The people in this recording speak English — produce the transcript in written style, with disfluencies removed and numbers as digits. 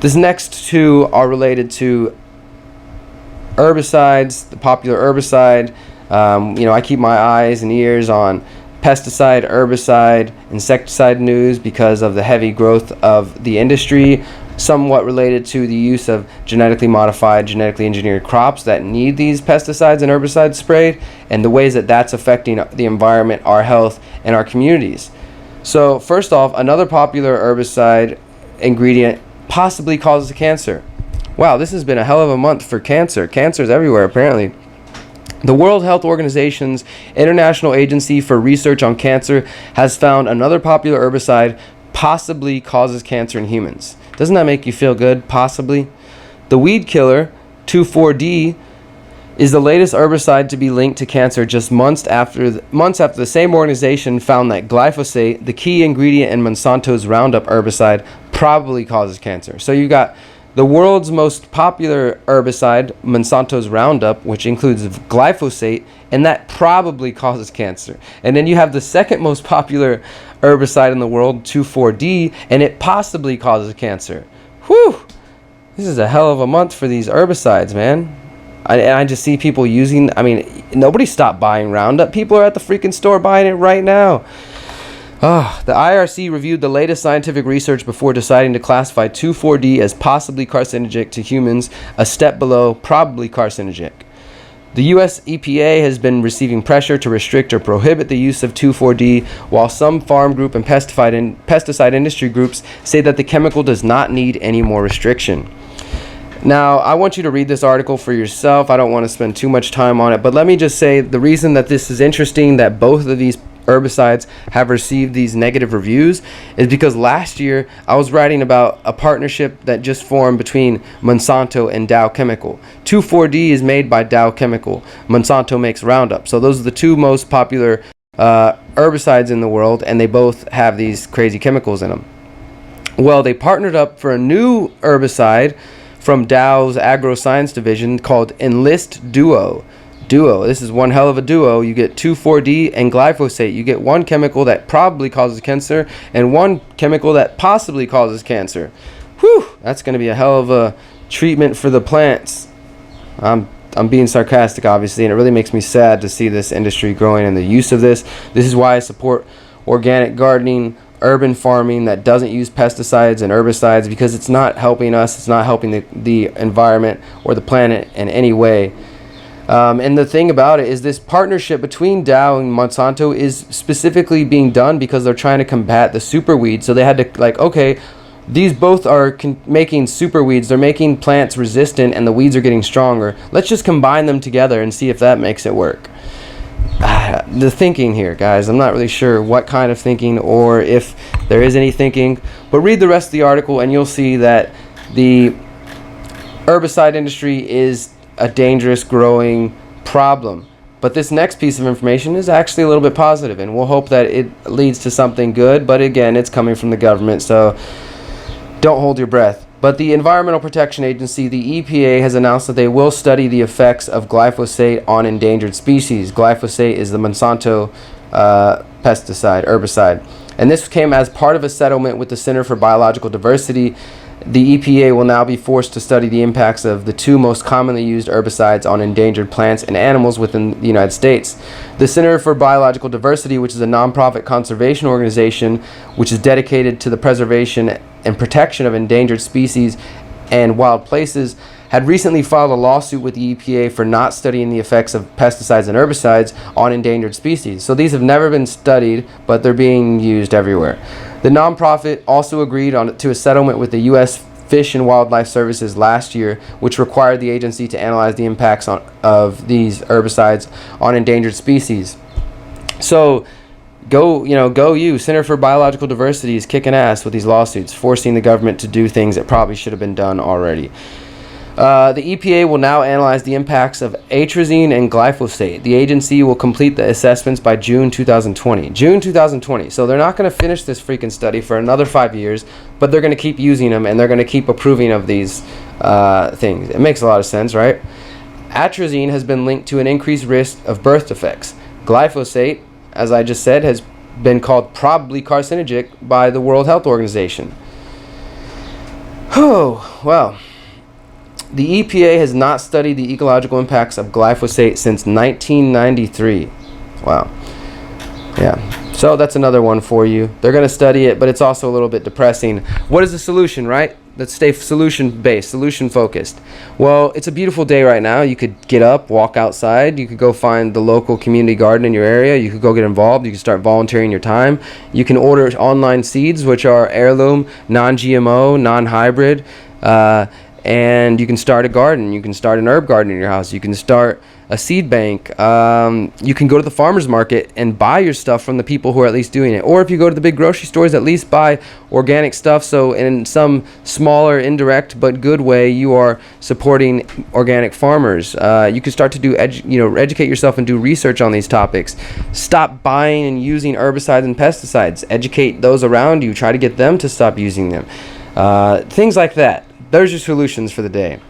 This next two are related to herbicides, the popular herbicide. I keep my eyes and ears on pesticide, herbicide, insecticide news because of the heavy growth of the industry, somewhat related to the use of genetically modified, genetically engineered crops that need these pesticides and herbicides sprayed, and the ways that that's affecting the environment, our health, and our communities. So first off, another popular herbicide ingredient possibly causes cancer. Wow, this has been a hell of a month for cancer. Cancer is everywhere, apparently. The World Health Organization's International Agency for Research on Cancer has found another popular herbicide possibly causes cancer in humans. Doesn't that make you feel good? Possibly. The weed killer, 2,4-D, is the latest herbicide to be linked to cancer just months after the same organization found that glyphosate, the key ingredient in Monsanto's Roundup herbicide, probably causes cancer. So you got the world's most popular herbicide, Monsanto's Roundup, which includes glyphosate, and that probably causes cancer. And then you have the second most popular herbicide in the world, 2,4-D, and it possibly causes cancer. Whew! This is a hell of a month for these herbicides, man. I just see people using, nobody stopped buying Roundup. People are at the freaking store buying it right now. The IRC reviewed the latest scientific research before deciding to classify 2,4-D as possibly carcinogenic to humans, a step below probably carcinogenic. The U.S. EPA has been receiving pressure to restrict or prohibit the use of 2,4-D, while some farm group and pesticide industry groups say that the chemical does not need any more restriction. Now, I want you to read this article for yourself. I don't want to spend too much time on it, but let me just say the reason that this is interesting, that both of these herbicides have received these negative reviews, is because last year I was writing about a partnership that just formed between Monsanto and Dow Chemical. 2,4-D is made by Dow Chemical. Monsanto makes Roundup. So those are the two most popular herbicides in the world, and they both have these crazy chemicals in them. Well, they partnered up for a new herbicide from Dow's Agroscience division called Enlist Duo. This is one hell of a duo. You get 2,4-D and glyphosate. You get one chemical that probably causes cancer and one chemical that possibly causes cancer. Whew, that's going to be a hell of a treatment for the plants. I'm being sarcastic, obviously, and it really makes me sad to see this industry growing and the use of this. This is why I support organic gardening, urban farming that doesn't use pesticides and herbicides, because it's not helping us. It's not helping the environment or the planet in any way. And the thing about it is this partnership between Dow and Monsanto is specifically being done because they're trying to combat the superweed. So they had to these both are making superweeds. They're making plants resistant and the weeds are getting stronger. Let's just combine them together and see if that makes it work. The thinking here, guys, I'm not really sure what kind of thinking or if there is any thinking, but read the rest of the article and you'll see that the herbicide industry is a dangerous growing problem. But this next piece of information is actually a little bit positive, and we'll hope that it leads to something good. But again, it's coming from the government, so don't hold your breath. But the Environmental Protection Agency, the EPA, has announced that they will study the effects of glyphosate on endangered species. Glyphosate is the Monsanto herbicide. And this came as part of a settlement with the Center for Biological Diversity. The EPA will now be forced to study the impacts of the two most commonly used herbicides on endangered plants and animals within the United States. The Center for Biological Diversity, which is a nonprofit conservation organization which is dedicated to the preservation and protection of endangered species and wild places, had recently filed a lawsuit with the EPA for not studying the effects of pesticides and herbicides on endangered species. So these have never been studied, but they're being used everywhere. The nonprofit also agreed to a settlement with the U.S. Fish and Wildlife Services last year, which required the agency to analyze the impacts of these herbicides on endangered species. So go you. Center for Biological Diversity is kicking ass with these lawsuits, forcing the government to do things that probably should have been done already. The EPA will now analyze the impacts of atrazine and glyphosate. The agency will complete the assessments by June 2020. June 2020. So they're not going to finish this freaking study for another 5 years, but they're going to keep using them and they're going to keep approving of these things. It makes a lot of sense, right? Atrazine has been linked to an increased risk of birth defects. Glyphosate, as I just said, has been called probably carcinogenic by the World Health Organization. Oh, well. The EPA has not studied the ecological impacts of glyphosate since 1993. Wow. Yeah. So that's another one for you. They're going to study it, but it's also a little bit depressing. What is the solution, right? Let's stay solution-based, solution-focused. Well, it's a beautiful day right now. You could get up, walk outside. You could go find the local community garden in your area. You could go get involved. You can start volunteering your time. You can order online seeds, which are heirloom, non-GMO, non-hybrid. And you can start a garden. You can start an herb garden in your house. You can start a seed bank. You can go to the farmer's market and buy your stuff from the people who are at least doing it. Or if you go to the big grocery stores, at least buy organic stuff. So in some smaller, indirect, but good way, you are supporting organic farmers. You can start to do, educate yourself and do research on these topics. Stop buying and using herbicides and pesticides. Educate those around you. Try to get them to stop using them. Things like that. There's your solutions for the day.